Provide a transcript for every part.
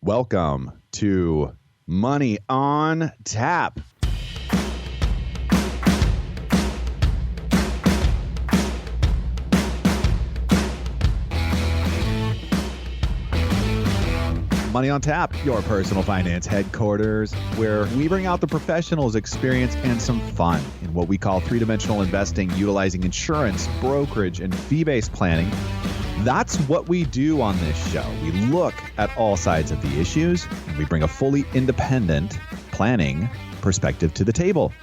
Welcome to Money on Tap. Money on Tap, your personal finance headquarters, where we bring out the professionals' experience and some fun in what we call three-dimensional investing, utilizing insurance, brokerage, and fee-based planning. That's what we do on this show. We look at all sides of the issues, and we bring a fully independent planning perspective to the table.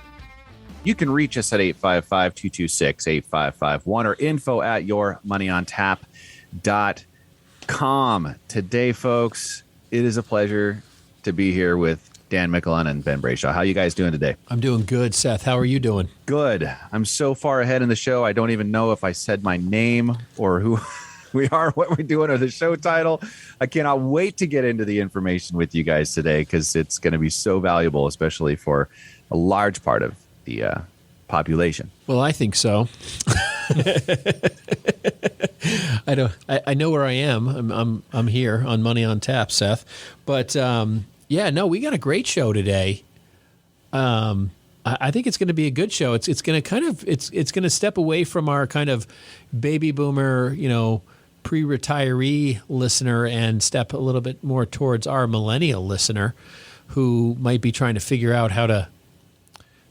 You can reach us at 855-226-8551 or info@yourmoneyontap.com. Today, folks, it is a pleasure to be here with Dan Mickelon and Ben Brayshaw. How you guys doing today? I'm doing good, Seth. How are you doing? Good. I'm so far ahead in the show, I don't even know if I said my name or who we are, what we're doing, or the show title. I cannot wait to get into the information with you guys today because it's going to be so valuable, especially for a large part of the population. Well, I think so. I know where I am. I'm here on Money on Tap, Seth. But we got a great show today. I think it's going to be a good show. It's going to step away from our kind of baby boomer, pre-retiree listener and step a little bit more towards our millennial listener who might be trying to figure out how to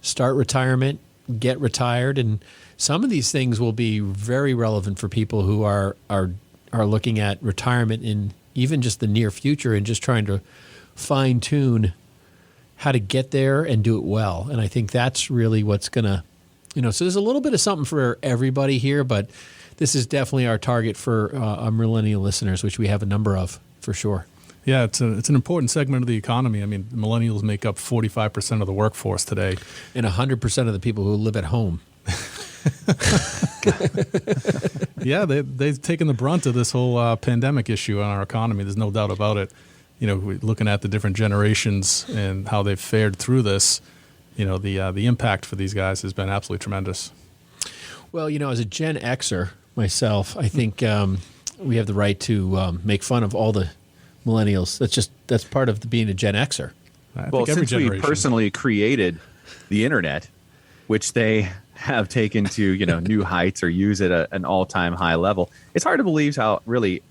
start retirement, get retired, and some of these things will be very relevant for people who are looking at retirement in even just the near future and just trying to fine-tune how to get there and do it well. And I think that's really what's going to, so there's a little bit of something for everybody here, but this is definitely our target for our millennial listeners, which we have a number of for sure. Yeah, it's an important segment of the economy. I mean, millennials make up 45% of the workforce today. And 100% of the people who live at home. Yeah, they've taken the brunt of this whole pandemic issue in our economy. There's no doubt about it. Looking at the different generations and how they've fared through this, the impact for these guys has been absolutely tremendous. Well, as a Gen Xer myself, I think we have the right to make fun of all the millennials. That's part of being a Gen Xer. Well, since we personally created the internet, which they have taken to new heights or use at an all-time high level, it's hard to believe how really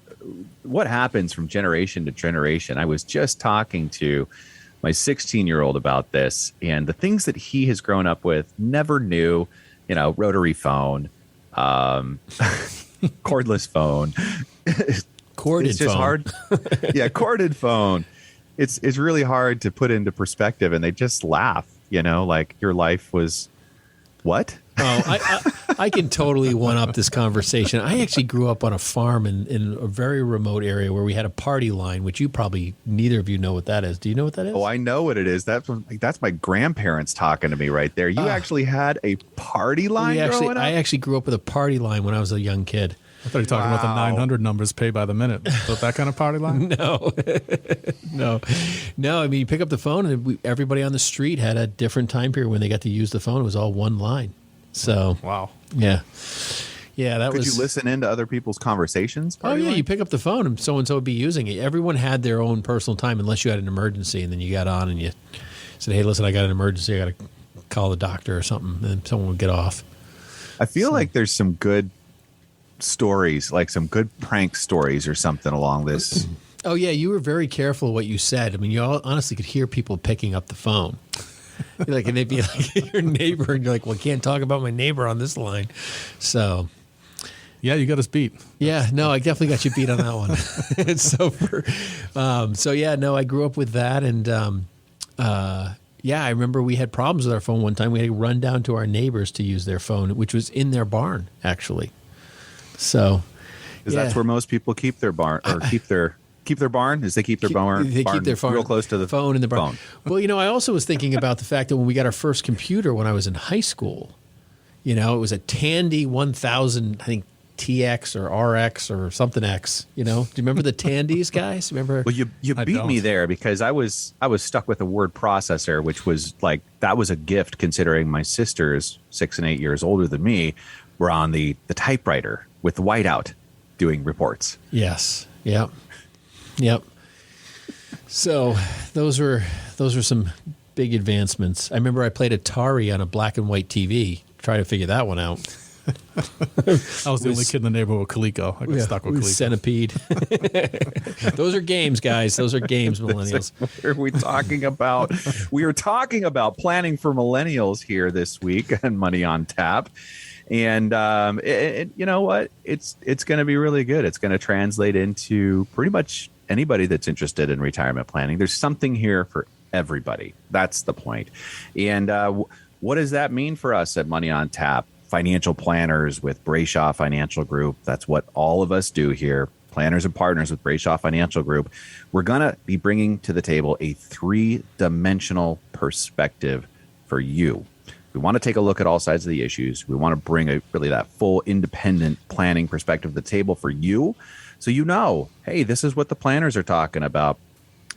what happens from generation to generation. I was just talking to my 16-year-old about this, and the things that he has grown up with, never knew, rotary phone, cordless phone. Corded it's just phone. Hard. Yeah, corded phone. It's really hard to put into perspective, and they just laugh, like your life was what? Oh, I can totally one-up this conversation. I actually grew up on a farm in a very remote area where we had a party line, which neither of you know what that is. Do you know what that is? Oh, I know what it is. That's my grandparents talking to me right there. You actually had a party line growing up? I actually grew up with a party line when I was a young kid. I thought you were talking about the 900 numbers paid by the minute. So that kind of party line? No. No, I mean, you pick up the phone and everybody on the street had a different time period when they got to use the phone. It was all one line. So, wow. Yeah, Could you listen into other people's conversations? You pick up the phone and so-and-so would be using it. Everyone had their own personal time unless you had an emergency, and then you got on and you said, hey, listen, I got an emergency. I got to call the doctor or something, and someone would get off. I feel like there's some good stories, like some good prank stories or something along this. Oh, yeah, you were very careful what you said. I mean, you honestly could hear people picking up the phone. And they'd be like your neighbor, and you're like, well, I can't talk about my neighbor on this line. So, yeah, you got us beat. Yeah, no, I definitely got you beat on that one. I grew up with that, and I remember we had problems with our phone one time. We had to run down to our neighbors to use their phone, which was in their barn, actually. So, that's where most people keep their barn or keep their barn? Is they keep their barn? They keep their phone real close to the phone in the barn. Well, I also was thinking about the fact that when we got our first computer when I was in high school, it was a Tandy 1000, I think TX or RX or something X. Do you remember the Tandys, guys? Remember? Well, you beat me there because I was stuck with a word processor, which was like that was a gift considering my sisters, 6 and 8 years older than me, were on the typewriter with the whiteout doing reports. Yes. Yep. So those were some big advancements. I remember I played Atari on a black and white TV. Try to figure that one out. I was the only kid in the neighborhood with Coleco. I got stuck with Coleco. Centipede. Those are games, guys. Those are games, millennials. What are we talking about? We are talking about planning for millennials here this week on Money on Tap. And you know what? It's going to be really good. It's going to translate into pretty much anybody that's interested in retirement planning. There's something here for everybody. That's the point. And what does that mean for us at Money on Tap? Financial planners with Brayshaw Financial Group. That's what all of us do here. Planners and partners with Brayshaw Financial Group. We're going to be bringing to the table a 3-dimensional perspective for you. We want to take a look at all sides of the issues. We want to bring really that full independent planning perspective to the table for you. So you know, hey, this is what the planners are talking about.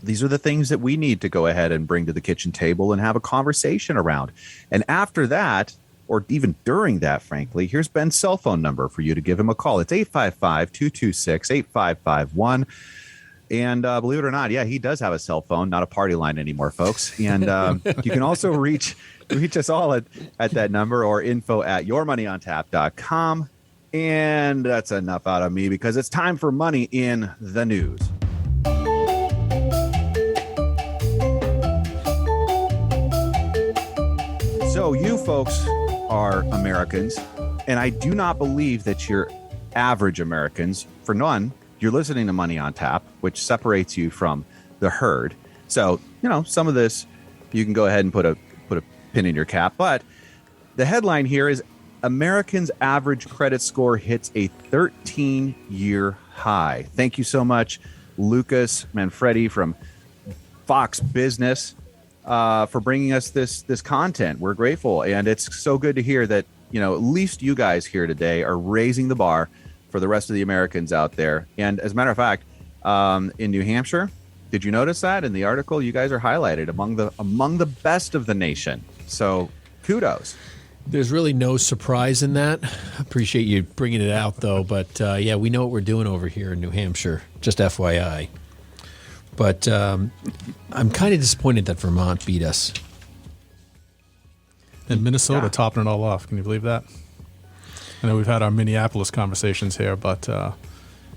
These are the things that we need to go ahead and bring to the kitchen table and have a conversation around. And after that, or even during that, frankly, here's Ben's cell phone number for you to give him a call. It's 855-226-8551. And believe it or not, yeah, he does have a cell phone, not a party line anymore, folks. And you can also reach us all at that number or info@yourmoneyontap.com. And that's enough out of me because it's time for Money in the News. So you folks are Americans, and I do not believe that you're average Americans. For none, you're listening to Money on Tap, which separates you from the herd. So, you know, some of this you can go ahead and put a pin in your cap. But the headline here is Americans' average credit score hits a 13-year high. Thank you so much, Lucas Manfredi from Fox Business, for bringing us this content. We're grateful, and it's so good to hear that, you know, at least you guys here today are raising the bar for the rest of the Americans out there. And as a matter of fact, in New Hampshire, did you notice that in the article? You guys are highlighted among the best of the nation. So kudos. There's really no surprise in that. Appreciate you bringing it out, though. But yeah, we know what we're doing over here in New Hampshire. Just FYI. But I'm kind of disappointed that Vermont beat us. And Minnesota topping it all off. Can you believe that? I know we've had our Minneapolis conversations here, but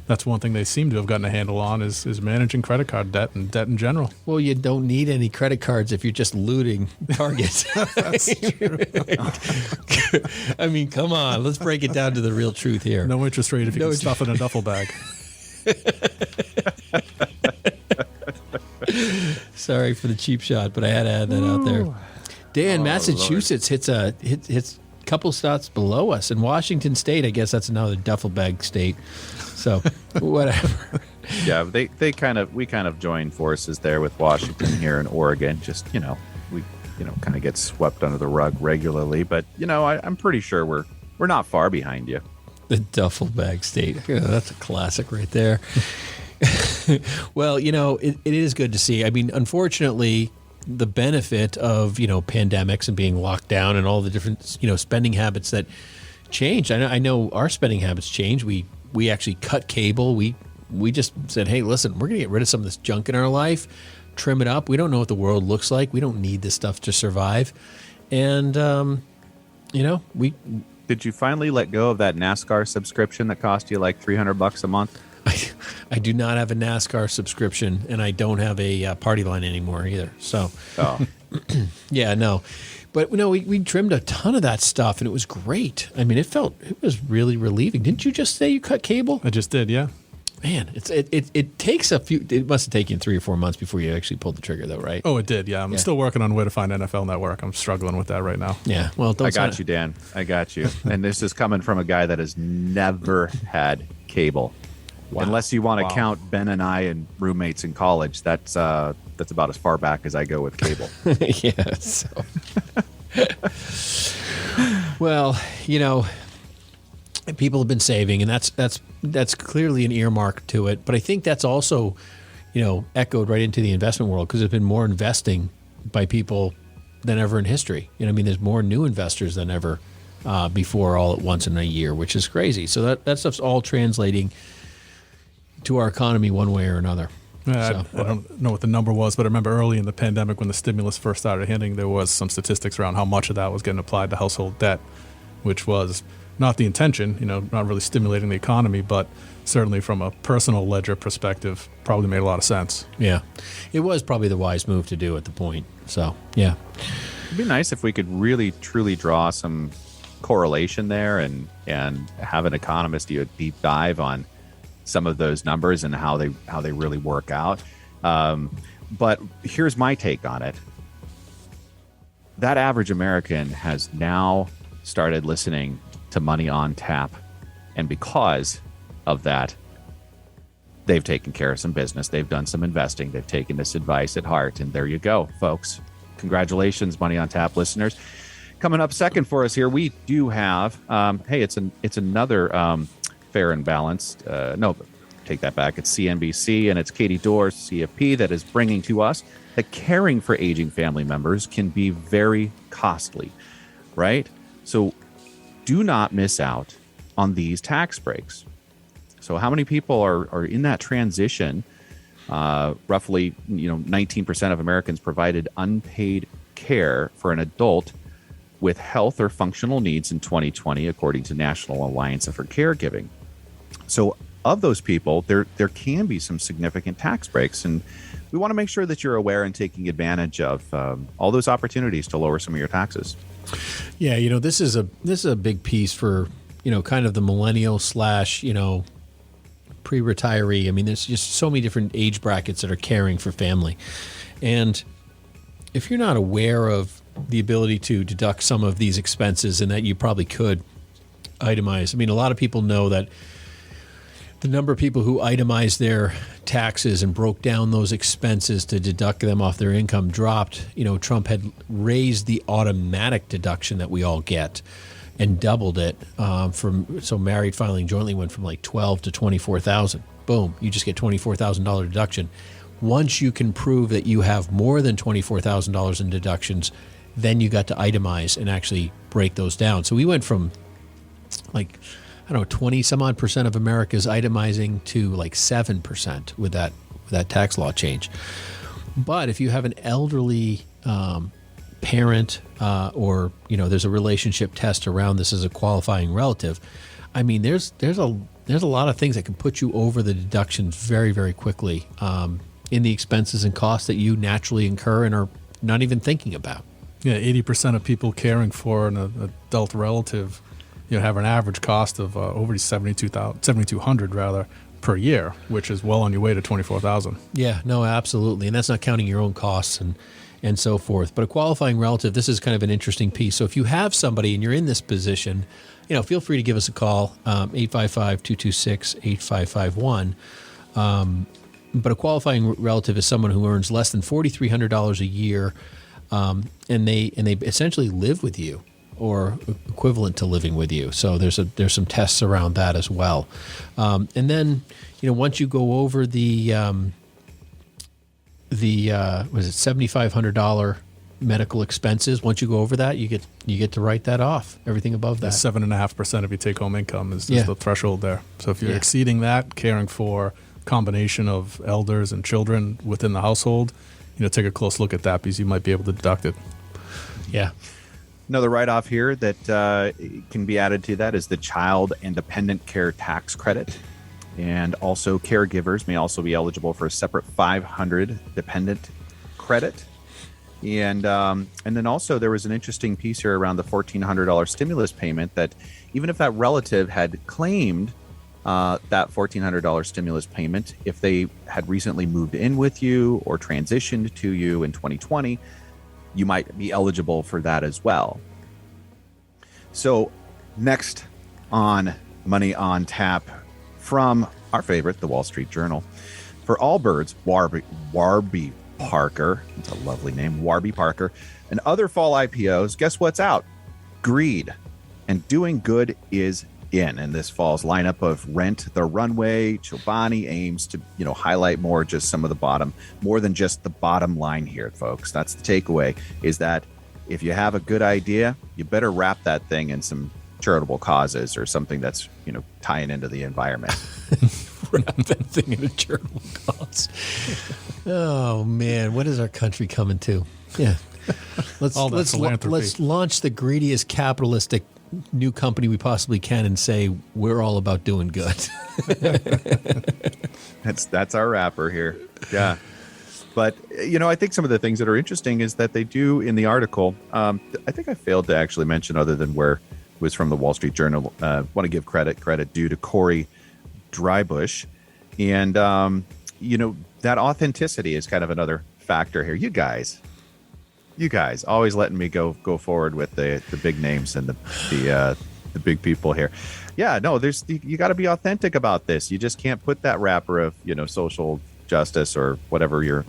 that's one thing they seem to have gotten a handle on is managing credit card debt and debt in general. Well, you don't need any credit cards if you're just looting Target. That's true. I mean, come on. Let's break it down to the real truth here. No interest rate if you can stuff it in a duffel bag. Sorry for the cheap shot, but I had to add that out there. Dan, Massachusetts hits a couple spots below us. In Washington State, I guess that's another duffel bag state. So whatever. Yeah, we kind of join forces there with Washington here in Oregon. Just, you know, we kind of get swept under the rug regularly, but you know, I'm pretty sure we're not far behind you. The duffel bag state. Yeah, that's a classic right there. Well, you know, it is good to see. I mean, unfortunately, the benefit of, you know, pandemics and being locked down and all the different, you know, spending habits that changed. I know our spending habits changed. We actually cut cable. We just said, hey, listen, we're going to get rid of some of this junk in our life, trim it up. We don't know what the world looks like. We don't need this stuff to survive. And, you know, Did you finally let go of that NASCAR subscription that cost you like $300 a month? I do not have a NASCAR subscription, and I don't have a party line anymore either. So, yeah, no. But, you know, we trimmed a ton of that stuff, and it was great. I mean, it was really relieving. Didn't you just say you cut cable? I just did, yeah. Man, it takes it must have taken 3 or 4 months before you actually pulled the trigger, though, right? Oh, it did, yeah. I'm still working on where to find NFL Network. I'm struggling with that right now. Yeah, well, I got you, Dan. I got you. And this is coming from a guy that has never had cable. Wow. Unless you want to count Ben and I and roommates in college, that's about as far back as I go with cable. Yeah. So. Well, you know, people have been saving, and that's clearly an earmark to it. But I think that's also, you know, echoed right into the investment world because there's been more investing by people than ever in history. You know, I mean, there's more new investors than ever before all at once in a year, which is crazy. So that stuff's all translating to our economy one way or another. I don't know what the number was, but I remember early in the pandemic when the stimulus first started hitting, there was some statistics around how much of that was getting applied to household debt, which was not the intention, not really stimulating the economy, but certainly from a personal ledger perspective, probably made a lot of sense. Yeah. It was probably the wise move to do at the point. So, yeah. It'd be nice if we could really, truly draw some correlation there and have an economist do a deep dive on some of those numbers and how they really work out. But here's my take on it. That average American has now started listening to Money on Tap. And because of that, they've taken care of some business. They've done some investing. They've taken this advice at heart. And there you go, folks. Congratulations, Money on Tap listeners. Coming up second for us here, we do have, it's another fair and balanced. No, take that back. It's CNBC, and it's Katie Doerr's CFP that is bringing to us that caring for aging family members can be very costly, right? So do not miss out on these tax breaks. So how many people are in that transition? Roughly, 19% of Americans provided unpaid care for an adult with health or functional needs in 2020, according to National Alliance for Caregiving. So of those people, there can be some significant tax breaks, and we want to make sure that you're aware and taking advantage of all those opportunities to lower some of your taxes. Yeah, this is a big piece for kind of the millennial / pre-retiree. I mean, there's just so many different age brackets that are caring for family, and if you're not aware of the ability to deduct some of these expenses, and that you probably could itemize. I mean, a lot of people know that the number of people who itemized their taxes and broke down those expenses to deduct them off their income dropped. Trump had raised the automatic deduction that we all get and doubled it so married filing jointly went from like $12,000 to $24,000. Boom, you just get $24,000 deduction. Once you can prove that you have more than $24,000 in deductions, then you got to itemize and actually break those down. So we went from 20 some odd percent of America's itemizing to like 7% with that tax law change. But if you have an elderly parent or there's a relationship test around this as a qualifying relative, I mean there's a lot of things that can put you over the deductions very, very quickly in the expenses and costs that you naturally incur and are not even thinking about. Yeah, 80% of people caring for an adult relative, have an average cost of over $7,200 per year, which is well on your way to $24,000. Yeah, no, absolutely, and that's not counting your own costs and so forth. But a qualifying relative, this is kind of an interesting piece. So if you have somebody and you're in this position, feel free to give us a call, 855-226-8551. But a qualifying relative is someone who earns less than $4,300 a year, and they essentially live with you or equivalent to living with you. So there's some tests around that as well. And then once you go over the was it $7,500 medical expenses? Once you go over that, you get to write that off. Everything above that, 7.5% of your take-home income is the threshold there. So if you're exceeding that, caring for combination of elders and children within the household, take a close look at that because you might be able to deduct it. Yeah. Another write-off here that can be added to that is the Child and Dependent Care Tax Credit. And also caregivers may also be eligible for a separate $500 dependent credit. And then also there was an interesting piece here around the $1,400 stimulus payment that even if that relative had claimed that $1,400 stimulus payment, if they had recently moved in with you or transitioned to you in 2020, you might be eligible for that as well. So next on Money on Tap from our favorite, the Wall Street Journal. For Allbirds, Warby Parker, it's a lovely name, Warby Parker, and other fall IPOs, guess what's out? Greed. And doing good is in this fall's lineup of Rent the Runway. Chobani aims to highlight more than just the bottom line here, folks. That's the takeaway, is that if you have a good idea, you better wrap that thing in some charitable causes or something that's tying into the environment. wrap that thing in a journal costs. Oh man, what is our country coming to? Yeah, let's launch the greediest capitalistic new company we possibly can and say we're all about doing good. That's our wrapper here. Yeah. But, I think some of the things that are interesting is that they do in the article, I think I failed to actually mention other than where it was from the Wall Street Journal. Want to give credit due to Corey Drybush. And, that authenticity is kind of another factor here. You guys always letting me go forward with the big names and the big people here. Yeah, no, you got to be authentic about this. You just can't put that wrapper of, social justice or whatever your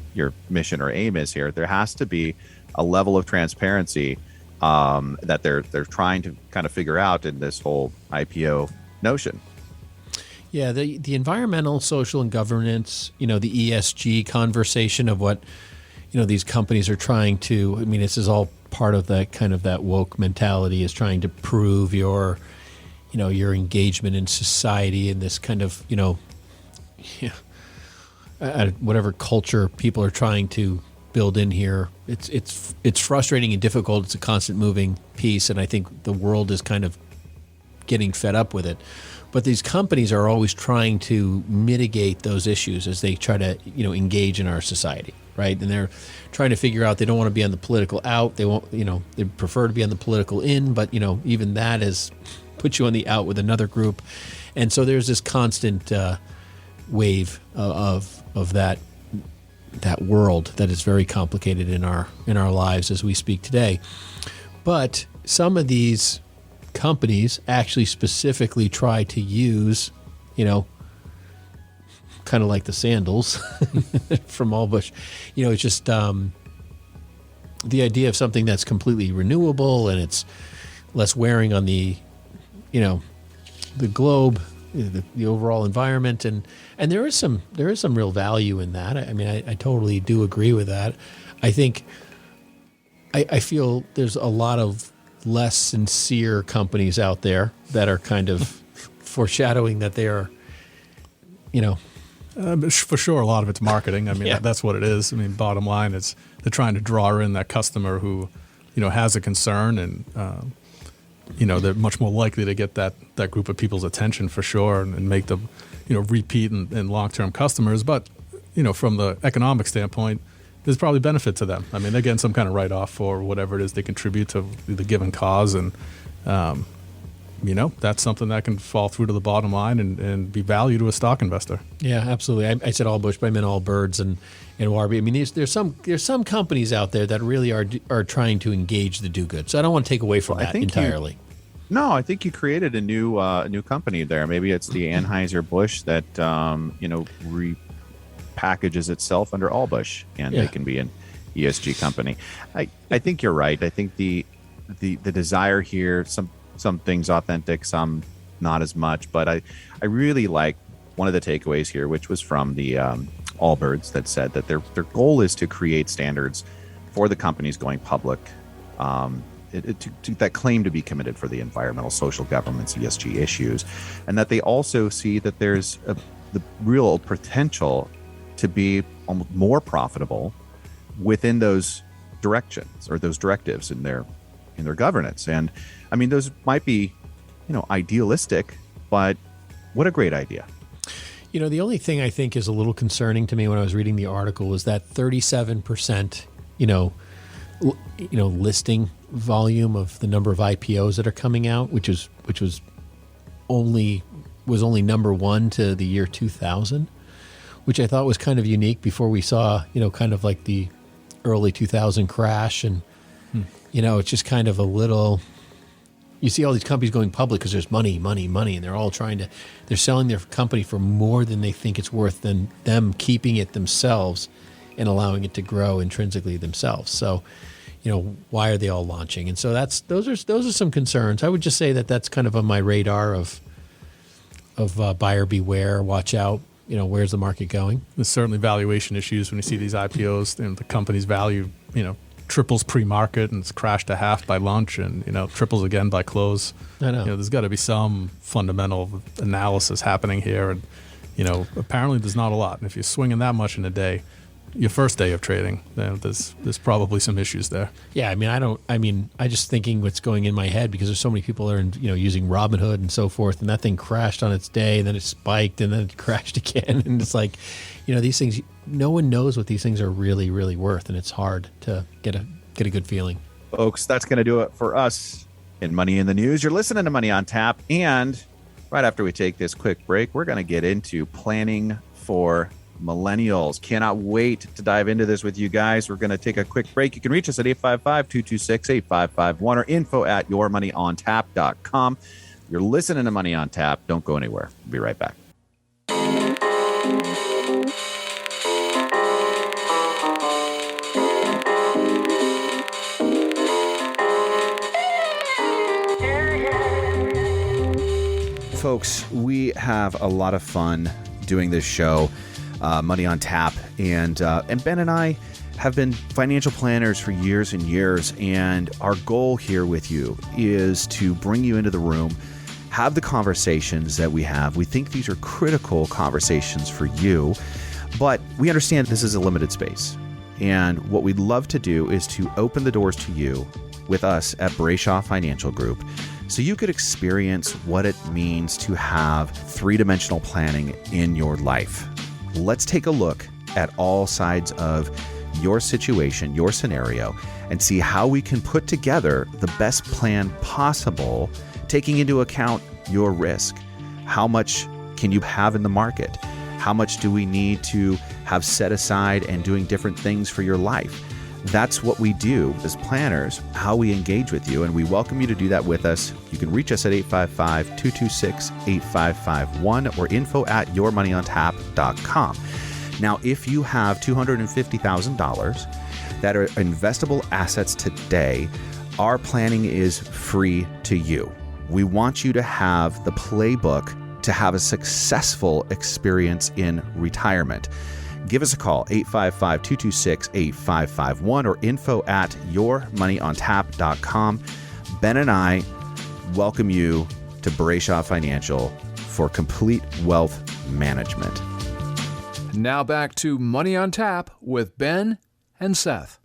mission or aim is here. There has to be a level of transparency that they're trying to kind of figure out in this whole IPO notion. Yeah, the environmental, social, and governance, the ESG conversation of what, these companies are trying to, this is all part of that kind of that woke mentality is trying to prove your engagement in society and this kind of, whatever culture people are trying to build in here. It's frustrating and difficult. It's a constant moving piece, and I think the world is kind of getting fed up with it. But these companies are always trying to mitigate those issues as they try to, engage in our society, right? And they're trying to figure out they don't want to be on the political out. They won't, they prefer to be on the political in, but even that is puts you on the out with another group, and so there's this constant wave of that world that is very complicated in our lives as we speak today. But some of these companies actually specifically try to use, kind of like the sandals from Allbush, it's just the idea of something that's completely renewable and it's less wearing on the, the globe, the overall environment, and there is some real value in that. I totally do agree with that. I think I feel there's a lot of less sincere companies out there that are kind of foreshadowing that they are, for sure, a lot of it's marketing. That's what it is. Bottom line is they're trying to draw in that customer who, has a concern, and they're much more likely to get that group of people's attention for sure, and make them, repeat and long-term customers. But, from the economic standpoint, there's probably benefit to them. They're getting some kind of write-off for whatever it is they contribute to the given cause, and that's something that can fall through to the bottom line and be value to a stock investor. Yeah, absolutely. I said Allbush, but I meant Allbirds and Warby. There's some companies out there that really are trying to engage the do-good. So I don't want to take away from that entirely. I think you created a new company there. Maybe it's the Anheuser-Busch that repackages itself under Allbush, and they can be an ESG company. I think you're right. I think the desire here, some things authentic, some not as much. But I really like one of the takeaways here, which was from the Allbirds, that said that their goal is to create standards for the companies going public, that claim to be committed for the environmental, social, governance, ESG issues, and that they also see that there's the real potential to be almost more profitable within those directions or those directives in their governance. And those might be, idealistic, but what a great idea. The only thing I think is a little concerning to me when I was reading the article is that 37%, listing volume of the number of IPOs that are coming out, which was only number one to the year 2000, which I thought was kind of unique before we saw, kind of like the early 2000 crash. And, it's just kind of a little, you see all these companies going public because there's money, and they're all they're selling their company for more than they think it's worth, than them keeping it themselves and allowing it to grow intrinsically themselves. So, why are they all launching? And so those are some concerns. I would just say that that's kind of on my radar of buyer beware, watch out. Where's the market going? There's certainly valuation issues when you see these IPOs, and the company's value, triples pre-market and it's crashed to half by lunch, and triples again by close. I know. There's got to be some fundamental analysis happening here, and apparently there's not a lot. And if you're swinging that much in a day, your first day of trading, then there's probably some issues there. Yeah, I just thinking what's going in my head, because there's so many people that are, using Robinhood and so forth, and that thing crashed on its day, and then it spiked, and then it crashed again, and it's like, these things, no one knows what these things are really, really worth, and it's hard to get a good feeling. Folks, that's going to do it for us in Money in the News. You're listening to Money on Tap, and right after we take this quick break, we're going to get into planning for millennials. Cannot wait to dive into this with you guys. We're going to take a quick break. You can reach us at 855-226-8551 or info@yourmoneyontap.com. You're listening to Money on Tap. Don't go anywhere. We'll be right back. Folks, we have a lot of fun doing this show, Money on Tap, and Ben and I have been financial planners for years and years, and our goal here with you is to bring you into the room, have the conversations that we have. We think these are critical conversations for you, but we understand this is a limited space, and what we'd love to do is to open the doors to you with us at Brayshaw Financial Group, so you could experience what it means to have three-dimensional planning in your life. Let's take a look at all sides of your situation, your scenario, and see how we can put together the best plan possible, taking into account your risk. How much can you have in the market? How much do we need to have set aside and doing different things for your life? That's what we do as planners, how we engage with you, and we welcome you to do that with us. You can reach us at 855-226-8551 or info@yourmoneyontap.com. Now, if you have $250,000 that are investable assets today, our planning is free to you. We want you to have the playbook to have a successful experience in retirement. Give us a call, 855-226-8551 or info@yourmoneyontap.com. Ben and I welcome you to Brayshaw Financial for complete wealth management. Now back to Money on Tap with Ben and Seth.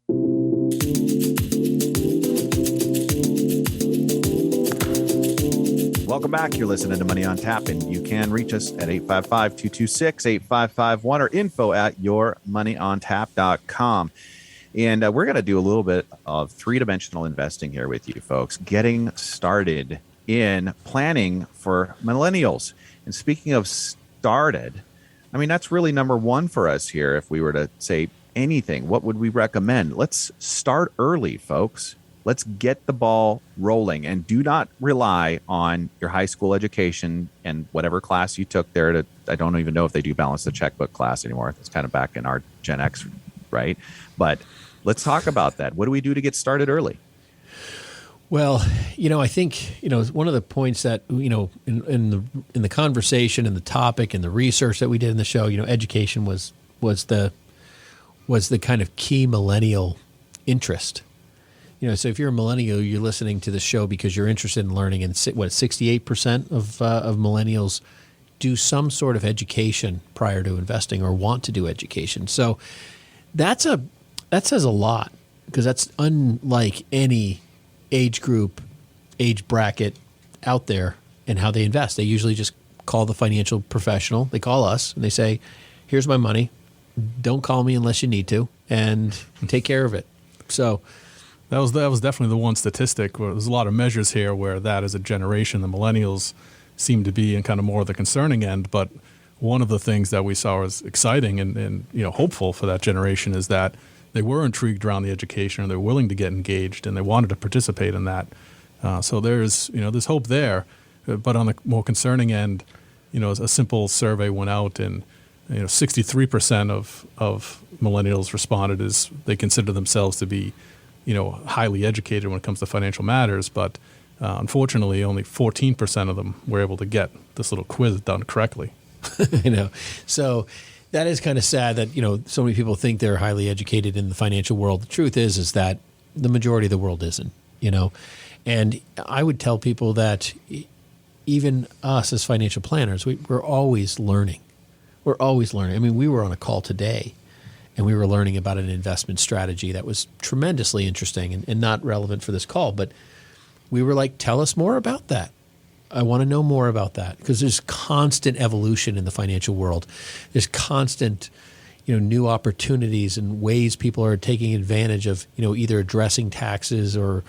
Welcome back. You're listening to Money on Tap, and you can reach us at 855-226-8551 or info@yourmoneyontap.com. And we're going to do a little bit of three-dimensional investing here with you folks, getting started in planning for millennials. And speaking of started, that's really number one for us here. If we were to say anything, what would we recommend? Let's start early, folks. Let's get the ball rolling, and do not rely on your high school education and whatever class you took there. I don't even know if they do balance the checkbook class anymore. It's kind of back in our Gen X, right? But let's talk about that. What do we do to get started early? Well, I think, one of the points that, in the conversation and the topic and the research that we did in the show, education was the kind of key millennial interest. So if you're a millennial, you're listening to the show because you're interested in learning, and 68% of millennials do some sort of education prior to investing or want to do education. So that says a lot, because that's unlike any age group, age bracket out there and how they invest. They usually just call the financial professional. They call us and they say, here's my money. Don't call me unless you need to, and take care of it. So That was definitely the one statistic. Where there's a lot of measures here where that as a generation, the millennials seem to be in kind of more of the concerning end. But one of the things that we saw as exciting and hopeful for that generation is that they were intrigued around the education, and they're willing to get engaged, and they wanted to participate in that. So there's hope there. But on the more concerning end, a simple survey went out, and 63% of millennials responded as they consider themselves to be highly educated when it comes to financial matters, but unfortunately, only 14% of them were able to get this little quiz done correctly. So that is kind of sad that, so many people think they're highly educated in the financial world. The truth is that the majority of the world isn't, and I would tell people that even us as financial planners, we're always learning. We're always learning. I mean, we were on a call today and we were learning about an investment strategy that was tremendously interesting and not relevant for this call, but we were like, tell us more about that. I want to know more about that, because there's constant evolution in the financial world. There's constant, new opportunities and ways people are taking advantage of, either addressing taxes or,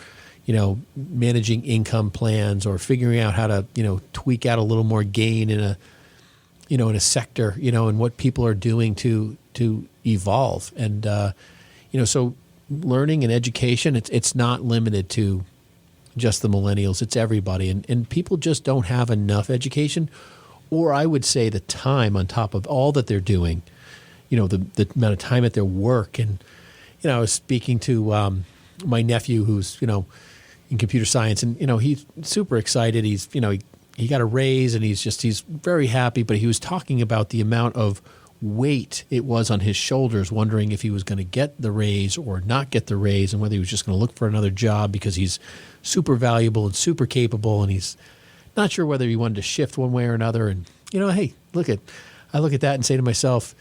managing income plans or figuring out how to, tweak out a little more gain in a sector, and what people are doing to evolve. And, so learning and education, it's not limited to just the millennials, it's everybody. And people just don't have enough education, or I would say the time on top of all that they're doing, the amount of time at their work. And, I was speaking to my nephew who's, in computer science, and, he's super excited. He's, he got a raise and he's very happy, but he was talking about the amount of weight it was on his shoulders, wondering if he was going to get the raise or not get the raise, and whether he was just going to look for another job because he's super valuable and super capable, and he's not sure whether he wanted to shift one way or another. And, hey, I look at that and say to myself,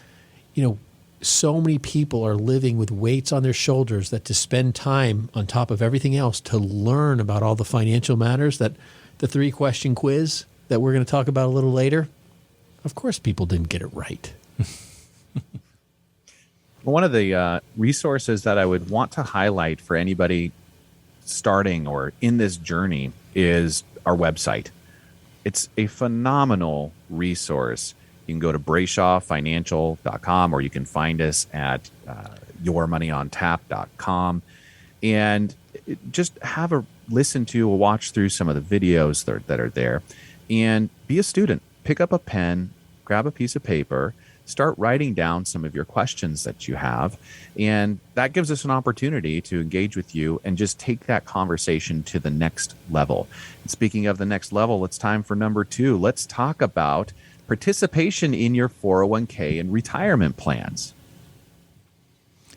so many people are living with weights on their shoulders that to spend time on top of everything else to learn about all the financial matters, that the 3-question quiz that we're going to talk about a little later, of course people didn't get it right. One of the resources that I would want to highlight for anybody starting or in this journey is our website. It's a phenomenal resource. You can go to brayshawfinancial.com, or you can find us at yourmoneyontap.com, and just have a listen to or watch through some of the videos that are there, and be a student. Pick up a pen, grab a piece of paper, start writing down some of your questions that you have, and that gives us an opportunity to engage with you and just take that conversation to the next level. And speaking of the next level, it's time for number 2. Let's talk about participation in your 401k and retirement plans.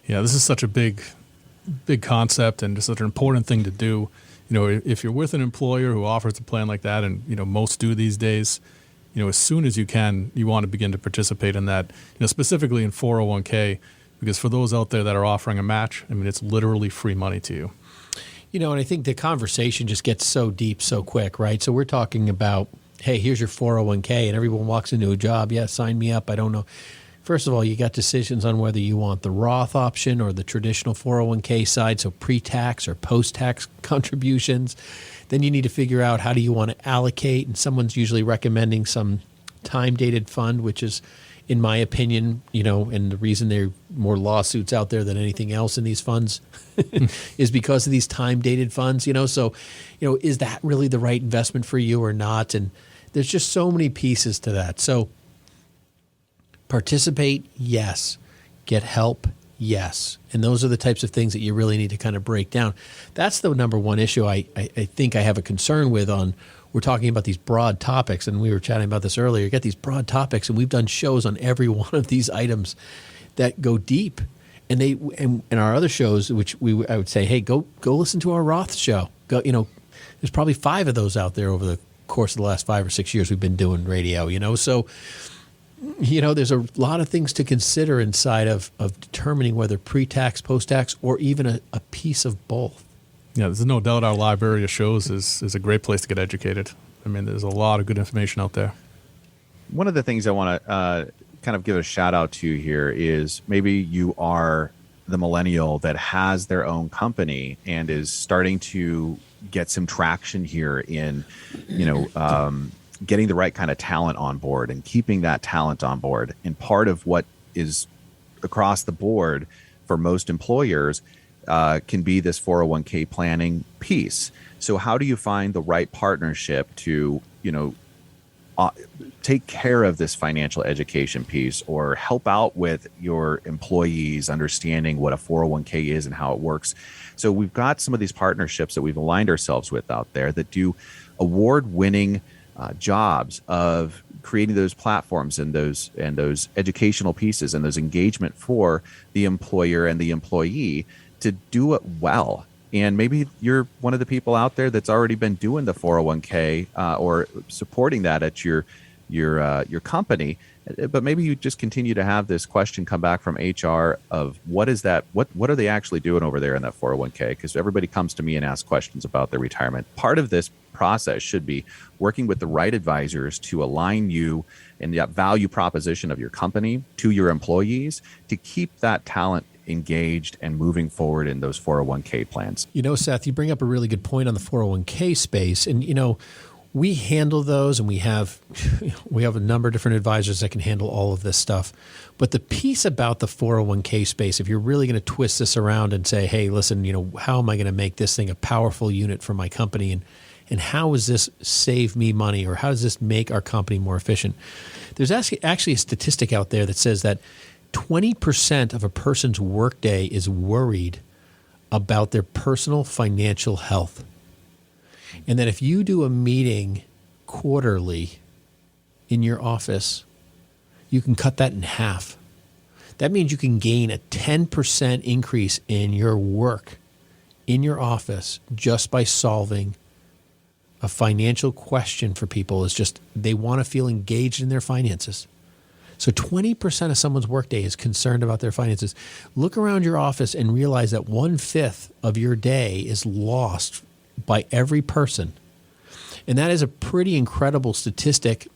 Yeah, this is such a big concept and just such an important thing to do. If you're with an employer who offers a plan like that, and most do these days, as soon as you can, you want to begin to participate in that. Specifically in 401k, because for those out there that are offering a match, it's literally free money to you. And I think the conversation just gets so deep so quick, right? So we're talking about, hey, here's your 401k, and everyone walks into a job. Yeah, sign me up. I don't know. First of all, you got decisions on whether you want the Roth option or the traditional 401k side, so pre-tax or post-tax contributions. Then you need to figure out how do you want to allocate, and someone's usually recommending some time-dated fund, which is, in my opinion, and the reason there are more lawsuits out there than anything else in these funds is because of these time-dated funds, So, is that really the right investment for you or not? And there's just so many pieces to that. So participate, yes. Get help, yes. And those are the types of things that you really need to kind of break down. That's the number one issue I think I have a concern with we're talking about these broad topics, and we were chatting about this earlier. You got these broad topics, and we've done shows on every one of these items that go deep. And in our other shows, which I would say, hey, go listen to our Roth show. There's probably 5 of those out there over the course of the last 5 or 6 years we've been doing radio. So there's a lot of things to consider inside of determining whether pre-tax, post-tax, or even a piece of both. Yeah, there's no doubt our library of shows is a great place to get educated. There's a lot of good information out there. One of the things I want to kind of give a shout out to here is maybe you are the millennial that has their own company and is starting to get some traction here in, getting the right kind of talent on board and keeping that talent on board. And part of what is across the board for most employers can be this 401k planning piece. So how do you find the right partnership to, take care of this financial education piece, or help out with your employees understanding what a 401k is and how it works? So we've got some of these partnerships that we've aligned ourselves with out there that do award-winning jobs of creating those platforms and those educational pieces and those engagement for the employer and the employee to do it well. And maybe you're one of the people out there that's already been doing the 401k or supporting that at your your company. But maybe you just continue to have this question come back from HR of what is that? What are they actually doing over there in that 401k? Because everybody comes to me and asks questions about their retirement. Part of this process should be working with the right advisors to align you and that value proposition of your company to your employees to keep that talent engaged and moving forward in those 401k plans. Seth, you bring up a really good point on the 401k space. And, we handle those, and we have a number of different advisors that can handle all of this stuff. But the piece about the 401k space, if you're really going to twist this around and say, hey, listen, how am I going to make this thing a powerful unit for my company? And how does this save me money, or how does this make our company more efficient? There's actually a statistic out there that says that 20% of a person's workday is worried about their personal financial health. And that if you do a meeting quarterly in your office, you can cut that in half. That means you can gain a 10% increase in your work in your office just by solving a financial question for people. Is just they want to feel engaged in their finances. So 20% of someone's workday is concerned about their finances. Look around your office and realize that 1/5 of your day is lost by every person. And that is a pretty incredible statistic.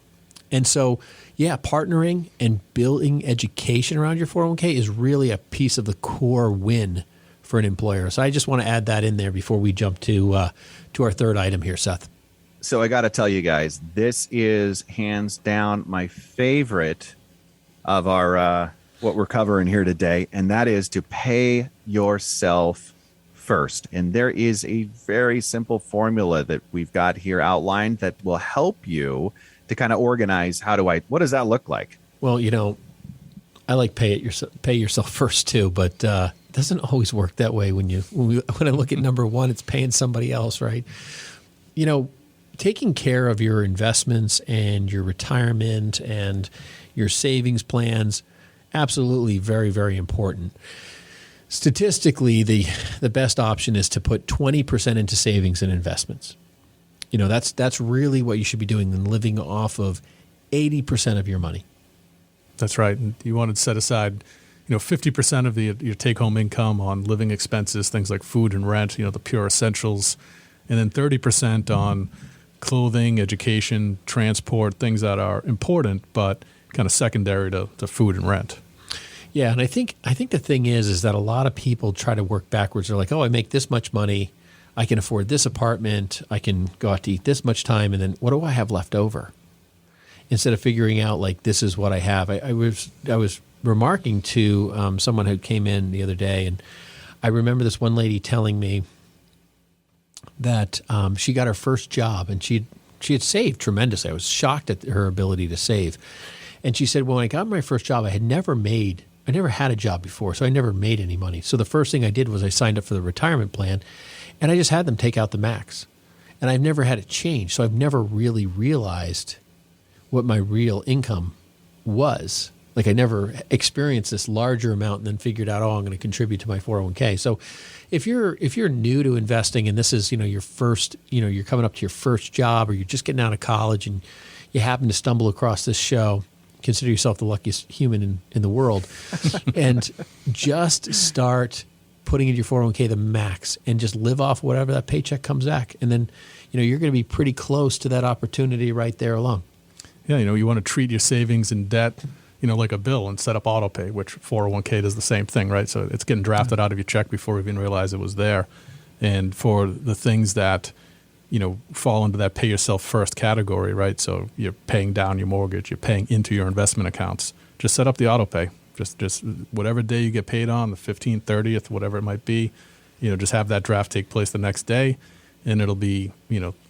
And so, partnering and building education around your 401k is really a piece of the core win for an employer. So I just want to add that in there before we jump to our third item here, Seth. So I got to tell you guys, this is hands down my favorite of our what we're covering here today, and that is to pay yourself first. And there is a very simple formula that we've got here outlined that will help you to kind of organize what does that look like? Well, I like pay yourself first too, but it doesn't always work that way when I look at number one, it's paying somebody else, right? Taking care of your investments and your retirement and your savings plans, absolutely very, very important. Statistically, the best option is to put 20% into savings and investments. That's really what you should be doing, and living off of 80% of your money. That's right. And you want to set aside, 50% of your take-home income on living expenses, things like food and rent, the pure essentials, and then 30% on clothing, education, transport, things that are important but kind of secondary to food and rent. Yeah, and I think the thing is that a lot of people try to work backwards. They're like, oh, I make this much money, I can afford this apartment, I can go out to eat this much time, and then what do I have left over? Instead of figuring out like this is what I have. I was remarking to someone who came in the other day, and I remember this one lady telling me that she got her first job, and she had saved tremendously. I was shocked at her ability to save. And she said, well, when I got my first job, I never had a job before, so I never made any money. So the first thing I did was I signed up for the retirement plan, and I just had them take out the max. And I've never had it change, so I've never really realized what my real income was. Like I never experienced this larger amount and then figured out, I'm going to contribute to my 401k. So if you're new to investing and this is, your first, you're coming up to your first job, or you're just getting out of college and you happen to stumble across this show, consider yourself the luckiest human in the world, and just start putting in your 401k the max and just live off whatever that paycheck comes back. And then, you're going to be pretty close to that opportunity right there alone. Yeah, you want to treat your savings and debt, like a bill and set up auto pay, which 401k does the same thing, right? So it's getting drafted out of your check before you even realize it was there. And for the things that, fall into that pay yourself first category, right? So you're paying down your mortgage, you're paying into your investment accounts. Just set up the auto pay. Just whatever day you get paid on, the 15th, 30th, whatever it might be, just have that draft take place the next day, and it'll be,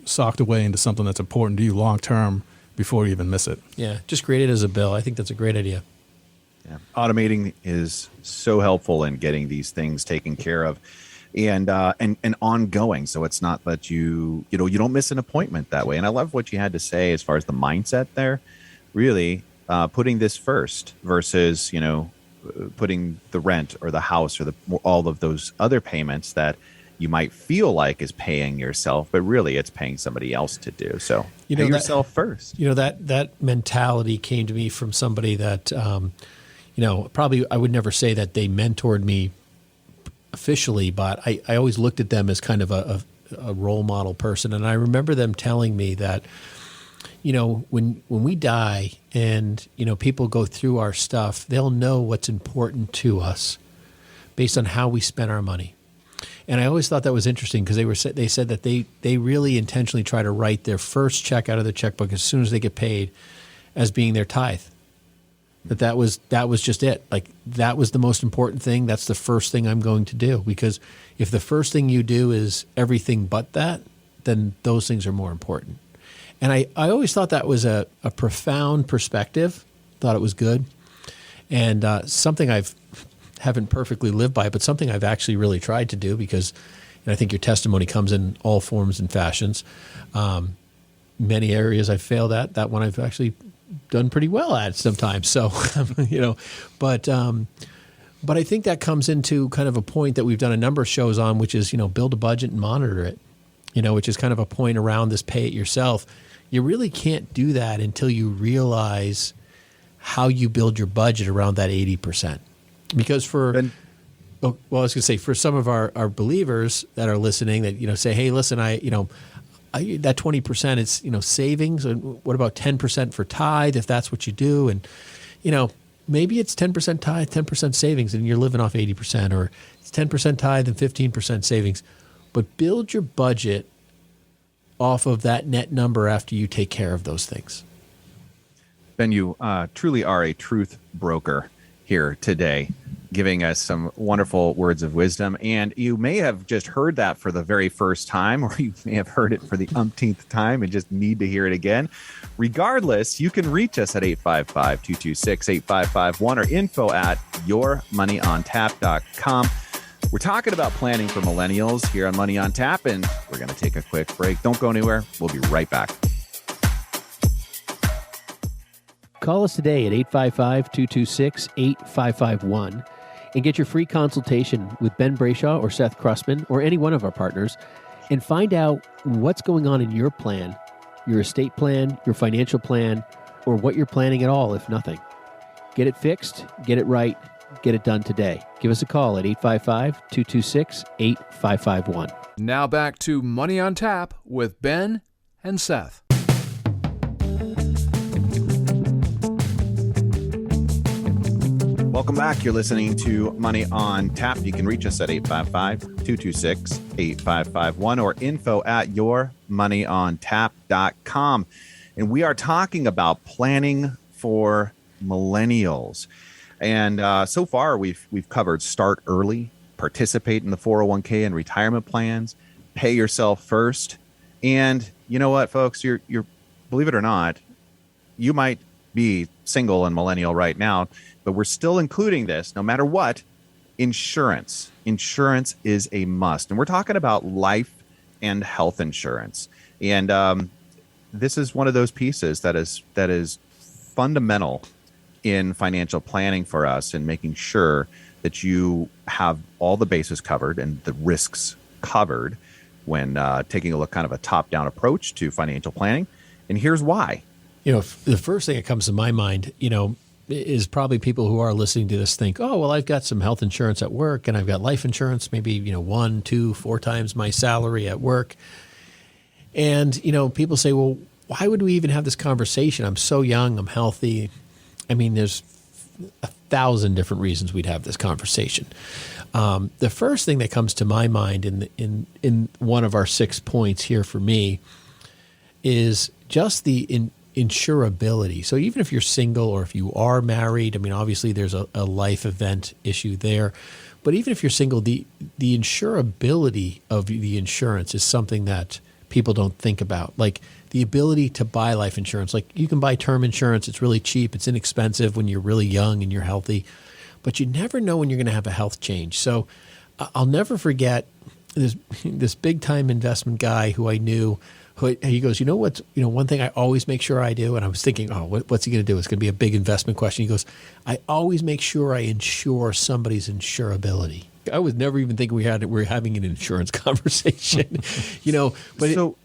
socked away into something that's important to you long term before you even miss it. Yeah, just create it as a bill. I think that's a great idea. Yeah. Automating is so helpful in getting these things taken care of and ongoing. So it's not that you don't miss an appointment that way. And I love what you had to say as far as the mindset there, really putting this first versus, putting the rent or the house or all of those other payments that you might feel like is paying yourself, but really it's paying somebody else to do. So You know, pay that- yourself first. That mentality came to me from somebody that, probably I would never say that they mentored me officially, but I always looked at them as kind of a role model person. And I remember them telling me that, when we die and, people go through our stuff, they'll know what's important to us based on how we spend our money. And I always thought that was interesting because they said that they really intentionally try to write their first check out of their checkbook as soon as they get paid as being their tithe. That was just it. Like, that was the most important thing. That's the first thing I'm going to do, because if the first thing you do is everything but that, then those things are more important. And I always thought that was a profound perspective. Thought it was good, and something haven't perfectly lived by, but something I've actually really tried to do, because I think your testimony comes in all forms and fashions. Many areas I've failed at. That one I've actually done pretty well at sometimes. So, but I think that comes into kind of a point that we've done a number of shows on, which is, build a budget and monitor it, which is kind of a point around this pay it yourself. You really can't do that until you realize how you build your budget around that 80%. Because for some of our believers that are listening that, say, hey, listen, that 20% is, savings. And what about 10% for tithe, if that's what you do? And, maybe it's 10% tithe, 10% savings, and you're living off 80%, or it's 10% tithe and 15% savings. But build your budget off of that net number after you take care of those things. Ben, you truly are a truth broker here today, giving us some wonderful words of wisdom. And you may have just heard that for the very first time, or you may have heard it for the umpteenth time and just need to hear it again. Regardless, you can reach us at 855-226-8551 or info@yourmoneyontap.com. We're talking about planning for millennials here on Money on Tap, and we're going to take a quick break. Don't go anywhere. We'll be right back. Call us today at 855-226-8551 and get your free consultation with Ben Brayshaw or Seth Krussman or any one of our partners, and find out what's going on in your plan, your estate plan, your financial plan, or what you're planning at all, if nothing. Get it fixed, get it right, get it done today. Give us a call at 855-226-8551. Now back to Money on Tap with Ben and Seth. Welcome back. You're listening to Money on Tap. You can reach us at 855-226-8551 or info@yourmoneyontap.com. And we are talking about planning for millennials. And so far, we've covered start early, participate in the 401k and retirement plans, pay yourself first. And you know what, folks, you're believe it or not, you might be single and millennial right now, but we're still including this, no matter what, insurance. Insurance is a must. And we're talking about life and health insurance. And this is one of those pieces that is fundamental in financial planning for us, and making sure that you have all the bases covered and the risks covered when taking a look, kind of a top-down approach to financial planning. And here's why. The first thing that comes to my mind, is probably people who are listening to this think, oh, well, I've got some health insurance at work and I've got life insurance, maybe, 1, 2, 4 times my salary at work. And, people say, well, why would we even have this conversation? I'm so young, I'm healthy. I mean, there's 1,000 different reasons we'd have this conversation. The first thing that comes to my mind in one of our 6 points here for me is just the insurability. So even if you're single or if you are married, I mean, obviously there's a life event issue there. But even if you're single, the insurability of the insurance is something that people don't think about. Like the ability to buy life insurance. Like you can buy term insurance. It's really cheap. It's inexpensive when you're really young and you're healthy. But you never know when you're going to have a health change. So I'll never forget this big time investment guy who I knew. He goes, one thing I always make sure I do, and I was thinking, oh, what's he going to do? It's going to be a big investment question. He goes, I always make sure I insure somebody's insurability. I was never even thinking we're having an insurance conversation, But so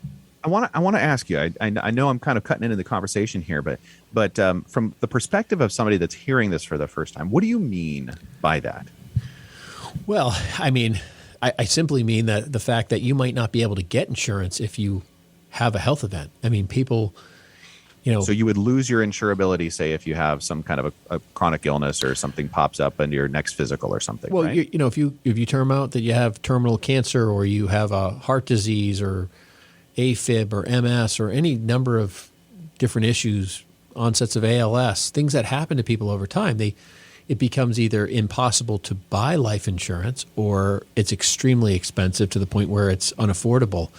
I want to ask you. I know I'm kind of cutting into the conversation here, but from the perspective of somebody that's hearing this for the first time, what do you mean by that? Well, I mean, I simply mean that the fact that you might not be able to get insurance if you have a health event. I mean, people, So you would lose your insurability, say, if you have some kind of a chronic illness or something pops up in your next physical or something. Well, right? if you term out that you have terminal cancer or you have a heart disease or AFib or MS or any number of different issues, onsets of ALS, things that happen to people over time, it becomes either impossible to buy life insurance or it's extremely expensive to the point where it's unaffordable.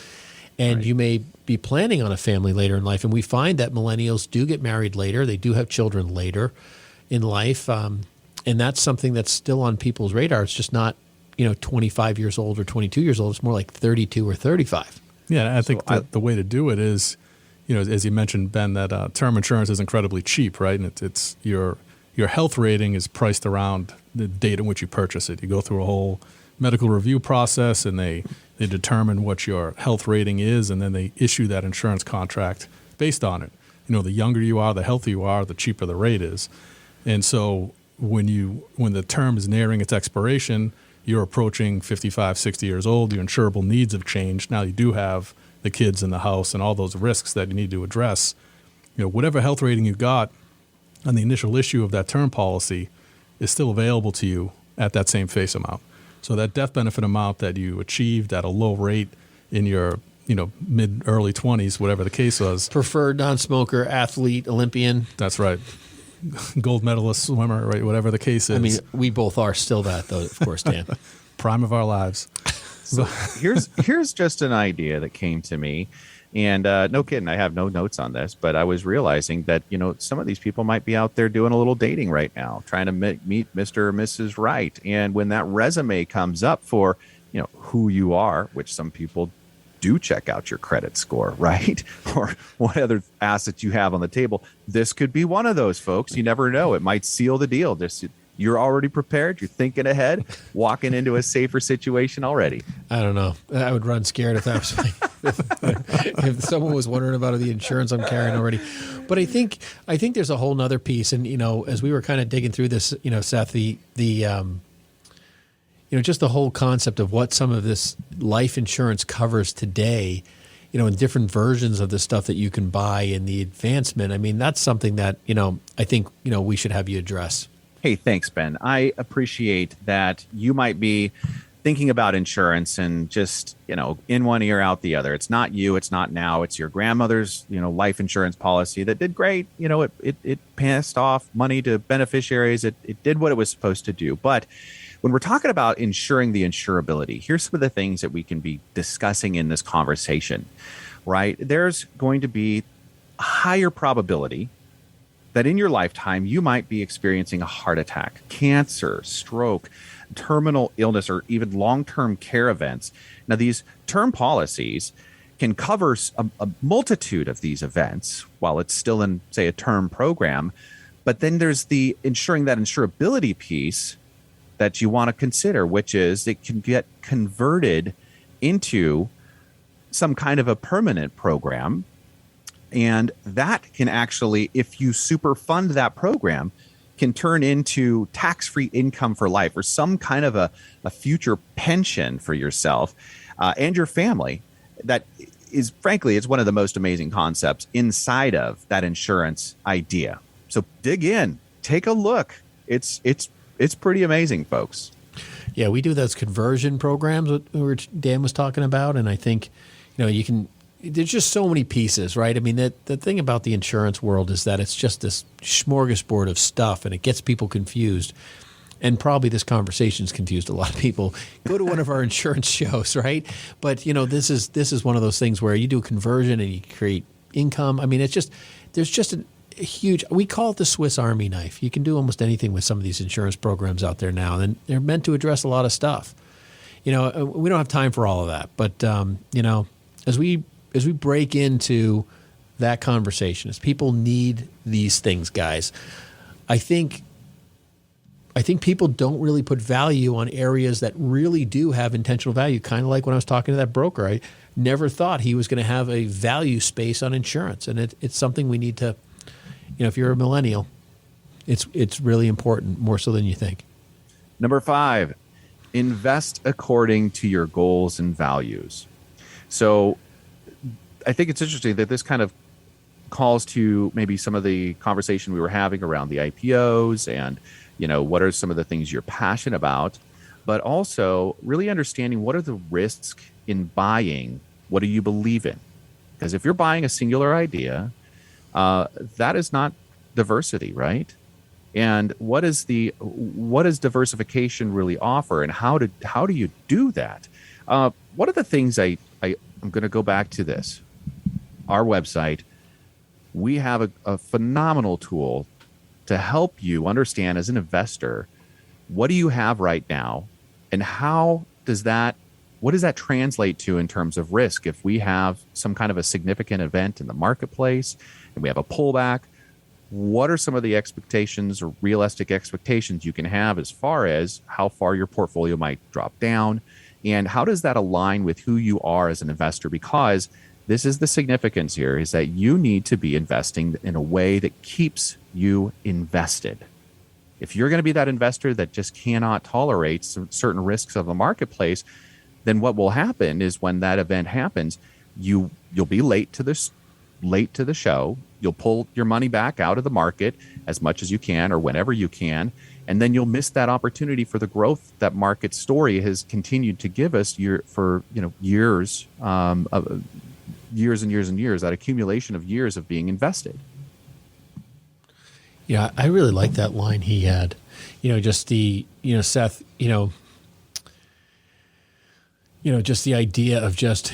And you may be planning on a family later in life. And we find that millennials do get married later. They do have children later in life. And that's something that's still on people's radar. It's just not, 25 years old or 22 years old. It's more like 32 or 35. Yeah, I think the way to do it is, as you mentioned, Ben, that term insurance is incredibly cheap, right? And it's your health rating is priced around the date in which you purchase it. You go through a whole medical review process, and they determine what your health rating is, and then they issue that insurance contract based on it. The younger you are, the healthier you are, the cheaper the rate is. And so when the term is nearing its expiration, you're approaching 55, 60 years old, your insurable needs have changed. Now you do have the kids in the house and all those risks that you need to address. Whatever health rating you got on the initial issue of that term policy is still available to you at that same face amount. So that death benefit amount that you achieved at a low rate in your, mid-early 20s, whatever the case was. Preferred non-smoker, athlete, Olympian. That's right. Gold medalist, swimmer, right? Whatever the case is. I mean, we both are still that, though, of course, Dan. Prime of our lives. So here's just an idea that came to me. And no kidding, I have no notes on this, but I was realizing that, some of these people might be out there doing a little dating right now, trying to meet Mr. or Mrs. Right. And when that resume comes up for, who you are, which some people do check out your credit score, right? Or what other assets you have on the table. This could be one of those, folks. You never know. It might seal the deal. You're already prepared. You're thinking ahead, walking into a safer situation already. I don't know. I would run scared if that was if someone was wondering about the insurance I'm carrying already. But I think there's a whole nother piece. And, as we were kind of digging through this, Seth, just the whole concept of what some of this life insurance covers today, in different versions of the stuff that you can buy in the advancement. I mean, that's something that, I think, we should have you address. Hey, thanks, Ben. I appreciate that you might be thinking about insurance and just, in one ear, out the other. It's not you. It's not now. It's your grandmother's, life insurance policy that did great. It passed off money to beneficiaries. It did what it was supposed to do. But when we're talking about insuring the insurability, here's some of the things that we can be discussing in this conversation, right? There's going to be a higher probability that in your lifetime, you might be experiencing a heart attack, cancer, stroke, terminal illness, or even long-term care events. Now, these term policies can cover a multitude of these events while it's still in, say, a term program. But then there's the ensuring that insurability piece that you want to consider, which is it can get converted into some kind of a permanent program. And that can actually, if you super fund that program, can turn into tax-free income for life or some kind of a future pension for yourself and your family. That is, frankly, it's one of the most amazing concepts inside of that insurance idea. So dig in, take a look. It's pretty amazing, folks. Yeah, we do those conversion programs that Dan was talking about, and I think, you can. There's just so many pieces, right? I mean, the thing about the insurance world is that it's just this smorgasbord of stuff, and it gets people confused. And probably this conversation's confused a lot of people. Go to one of our insurance shows, right? But this is one of those things where you do a conversion and you create income. I mean, there's just a huge. We call it the Swiss Army knife. You can do almost anything with some of these insurance programs out there now, and they're meant to address a lot of stuff. We don't have time for all of that, but as we break into that conversation, as people need these things, guys, I think I think people don't really put value on areas that really do have intentional value. Kind of like when I was talking to that broker, I never thought he was going to have a value space on insurance, and it's something we need to. If you're a millennial, it's really important, more so than you think. Number 5, invest according to your goals and values. So I think it's interesting that this kind of calls to maybe some of the conversation we were having around the IPOs and, what are some of the things you're passionate about, but also really understanding what are the risks in buying, what do you believe in? Because if you're buying a singular idea, that is not diversity, right? And what does diversification really offer, and how do you do that? One of the things I'm going to go back to this, our website. We have a phenomenal tool to help you understand as an investor, what do you have right now, and what does that translate to in terms of risk? If we have some kind of a significant event in the marketplace and we have a pullback, what are some of the expectations or realistic expectations you can have as far as how far your portfolio might drop down, and how does that align with who you are as an investor? Because this is the significance here, is that you need to be investing in a way that keeps you invested. If you're going to be that investor that just cannot tolerate certain risks of the marketplace, then what will happen is when that event happens, you'll be late to the show. You'll pull your money back out of the market as much as you can or whenever you can, and then you'll miss that opportunity for the growth that market story has continued to give us for years and years and years, that accumulation of years of being invested. Yeah, I really like that line he had. Just the, Seth, just the idea of just,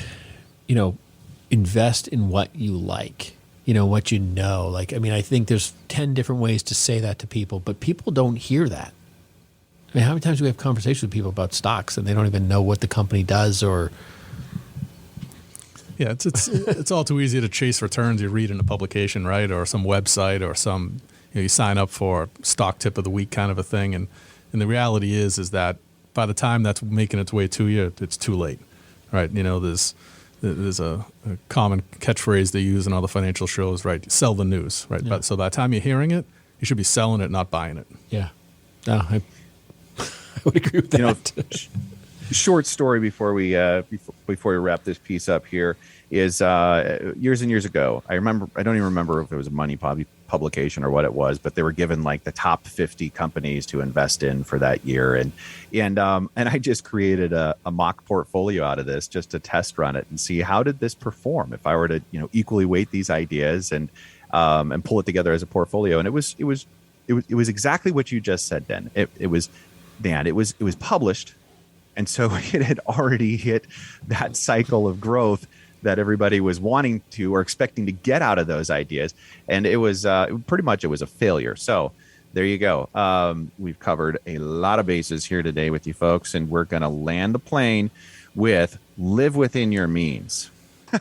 invest in what you like, what you know. Like, I think there's 10 different ways to say that to people, but people don't hear that. How many times do we have conversations with people about stocks and they don't even know what the company does or... Yeah, it's all too easy to chase returns you read in a publication, right, or some website, or some you sign up for stock tip of the week kind of a thing, and the reality is that by the time that's making its way to you, it's too late, right? There's a common catchphrase they use in all the financial shows, right? Sell the news, right? Yeah. So by the time you're hearing it, you should be selling it, not buying it. Yeah, no, I would agree with that. Short story before we wrap this piece up here is years and years ago. I don't even remember if it was a money publication or what it was, but they were given like the top 50 companies to invest in for that year, and I just created a mock portfolio out of this just to test run it and see how did this perform if I were to equally weight these ideas and pull it together as a portfolio. And it was exactly what you just said, Ben. It was published. And so it had already hit that cycle of growth that everybody was wanting to or expecting to get out of those ideas. And it was pretty much a failure. So there you go. We've covered a lot of bases here today with you folks, and we're going to land the plane with live within your means.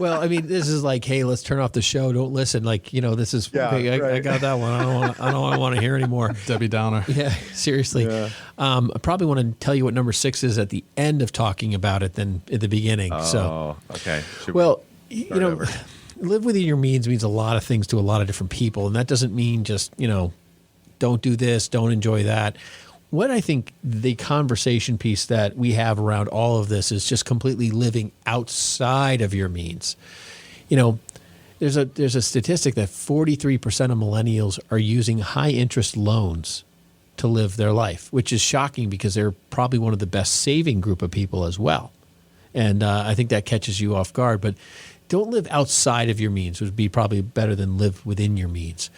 Well, this is like, hey, let's turn off the show. Don't listen. Like, this is, okay, right. I got that one. I don't want to hear anymore. Debbie Downer. Yeah, seriously. Yeah. I probably want to tell you what number 6 is at the end of talking about it than at the beginning. Oh, okay. Live within your means a lot of things to a lot of different people. And that doesn't mean just, don't do this, don't enjoy that. What I think the conversation piece that we have around all of this is just completely living outside of your means. There's a statistic that 43% of millennials are using high interest loans to live their life, which is shocking because they're probably one of the best saving group of people as well. And I think that catches you off guard. But don't live outside of your means would be probably better than live within your means.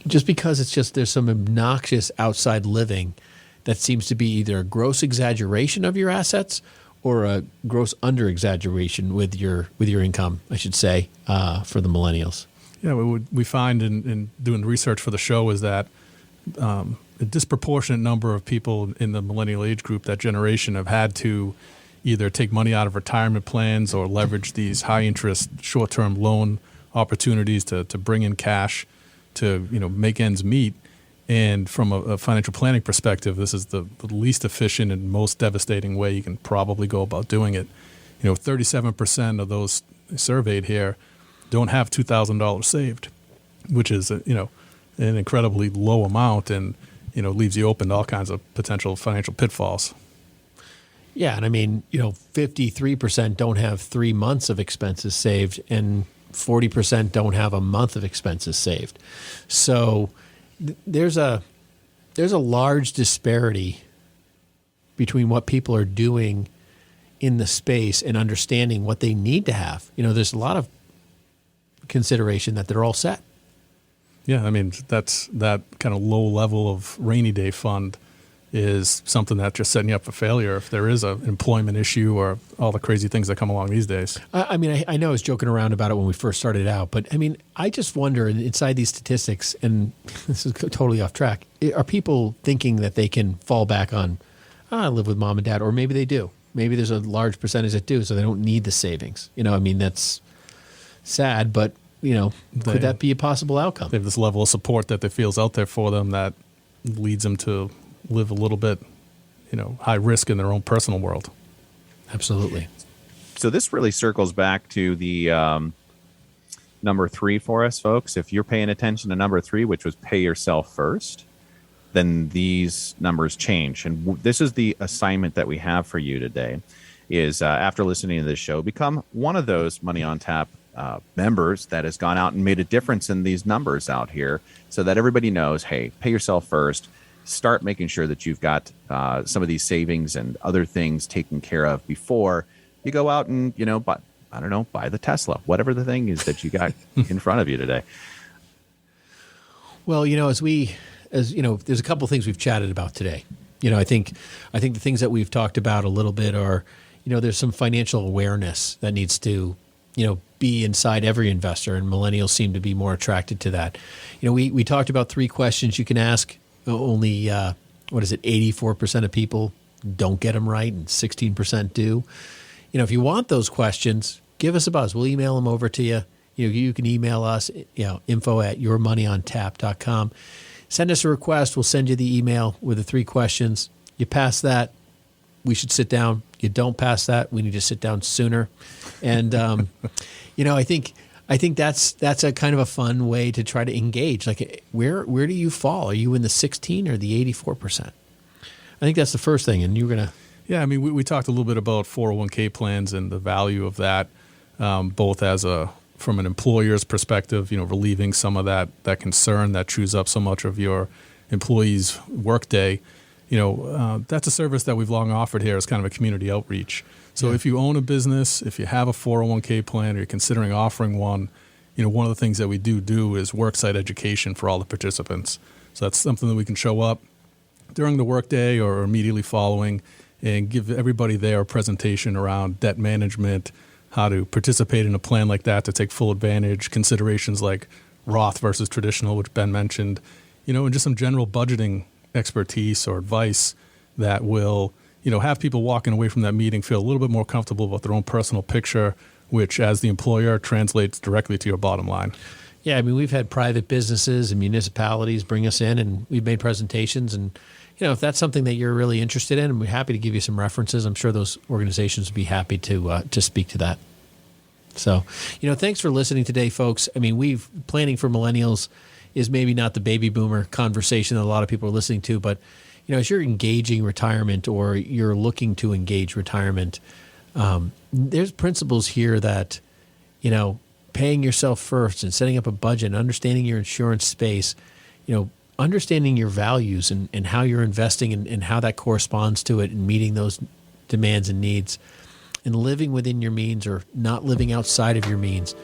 Just because there's some obnoxious outside living that seems to be either a gross exaggeration of your assets or a gross under exaggeration with your income, I should say, for the millennials. Yeah, we find in doing research for the show is that a disproportionate number of people in the millennial age group, that generation, have had to either take money out of retirement plans or leverage these high interest short-term loan opportunities to bring in cash to make ends meet. And from a financial planning perspective, this is the least efficient and most devastating way you can probably go about doing it. 37% of those surveyed here don't have $2,000 saved, which is an incredibly low amount, and leaves you open to all kinds of potential financial pitfalls. Yeah, and I mean, 53% don't have 3 months of expenses saved, and 40% don't have a month of expenses saved. So there's a large disparity between what people are doing in the space and understanding what they need to have. There's a lot of consideration that they're all set. Yeah, I mean, that kind of low level of rainy day fund is something that's just setting you up for failure if there is an employment issue or all the crazy things that come along these days. I mean, I know I was joking around about it when we first started out, but I mean, I just wonder inside these statistics, and this is totally off track, are people thinking that they can fall back on, I live with mom and dad, or maybe they do. Maybe there's a large percentage that do, so they don't need the savings. I mean, that's sad, but could that be a possible outcome? They have this level of support that they feel is out there for them that leads them to live a little bit, high risk in their own personal world. Absolutely. So this really circles back to the number 3 for us, folks. If you're paying attention to number 3, which was pay yourself first, then these numbers change. And this is the assignment that we have for you today is after listening to this show, become one of those Money on Tap members that has gone out and made a difference in these numbers out here so that everybody knows, hey, pay yourself first. Start making sure that you've got some of these savings and other things taken care of before you go out and, buy the Tesla, whatever the thing is that you got in front of you today. Well, there's a couple of things we've chatted about today. I think the things that we've talked about a little bit are, there's some financial awareness that needs to, be inside every investor, and millennials seem to be more attracted to that. We talked about 3 questions you can ask. Only, 84% of people don't get them right and 16% do. If you want those questions, give us a buzz. We'll email them over to you. You can email us, info@yourmoneyontap.com. Send us a request. We'll send you the email with the 3 questions. You pass that, we should sit down. You don't pass that, we need to sit down sooner. And, I think that's a kind of a fun way to try to engage. Like, where do you fall? Are you in the 16 or the 84%? I think that's the first thing. And you're going to. Yeah, I mean, we talked a little bit about 401k plans and the value of that, both from an employer's perspective, relieving some of that concern that chews up so much of your employees' workday. That's a service that we've long offered here as kind of a community outreach. So if you own a business, if you have a 401k plan or you're considering offering one, one of the things that we do is worksite education for all the participants. So that's something that we can show up during the workday or immediately following and give everybody there a presentation around debt management, how to participate in a plan like that to take full advantage, considerations like Roth versus traditional, which Ben mentioned, and just some general budgeting expertise or advice that will have people walking away from that meeting feel a little bit more comfortable about their own personal picture, which as the employer translates directly to your bottom line. Yeah, I mean, we've had private businesses and municipalities bring us in, and we've made presentations. And, if that's something that you're really interested in, we're happy to give you some references. I'm sure those organizations would be happy to speak to that. So, thanks for listening today, folks. I mean, planning for millennials is maybe not the baby boomer conversation that a lot of people are listening to, but as you're engaging retirement or you're looking to engage retirement, there's principles here that, paying yourself first and setting up a budget and understanding your insurance space, understanding your values and how you're investing and how that corresponds to it and meeting those demands and needs and living within your means or not living outside of your means.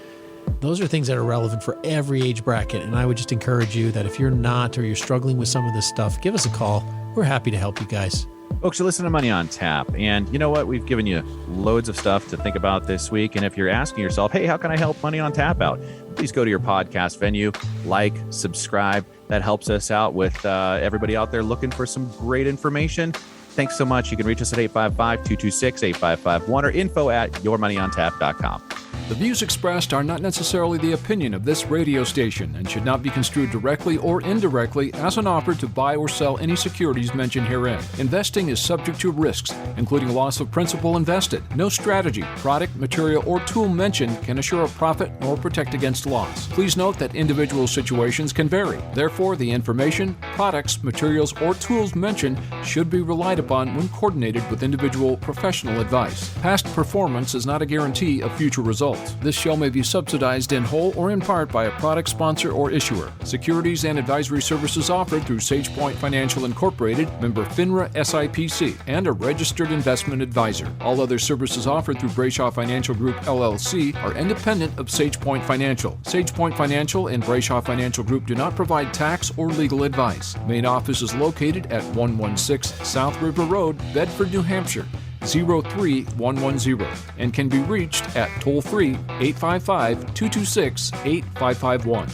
Those are things that are relevant for every age bracket. And I would just encourage you that if you're not or you're struggling with some of this stuff, give us a call. We're happy to help you guys. Folks, you listen to Money on Tap. And you know what? We've given you loads of stuff to think about this week. And if you're asking yourself, hey, how can I help Money on Tap out? Please go to your podcast venue, like, subscribe. That helps us out with everybody out there looking for some great information. Thanks so much. You can reach us at 855-226-8551 or info@yourmoneyontap.com. The views expressed are not necessarily the opinion of this radio station and should not be construed directly or indirectly as an offer to buy or sell any securities mentioned herein. Investing is subject to risks, including loss of principal invested. No strategy, product, material, or tool mentioned can assure a profit nor protect against loss. Please note that individual situations can vary. Therefore, the information, products, materials, or tools mentioned should be relied upon when coordinated with individual professional advice. Past performance is not a guarantee of future results. This show may be subsidized in whole or in part by a product sponsor or issuer. Securities and advisory services offered through SagePoint Financial Incorporated, member FINRA SIPC, and a registered investment advisor. All other services offered through Brayshaw Financial Group LLC are independent of SagePoint Financial. SagePoint Financial and Brayshaw Financial Group do not provide tax or legal advice. Main office is located at 116 South River Road, Bedford, New Hampshire, 03110, and can be reached at toll-free 855-226-8551.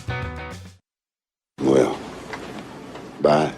Well, bye.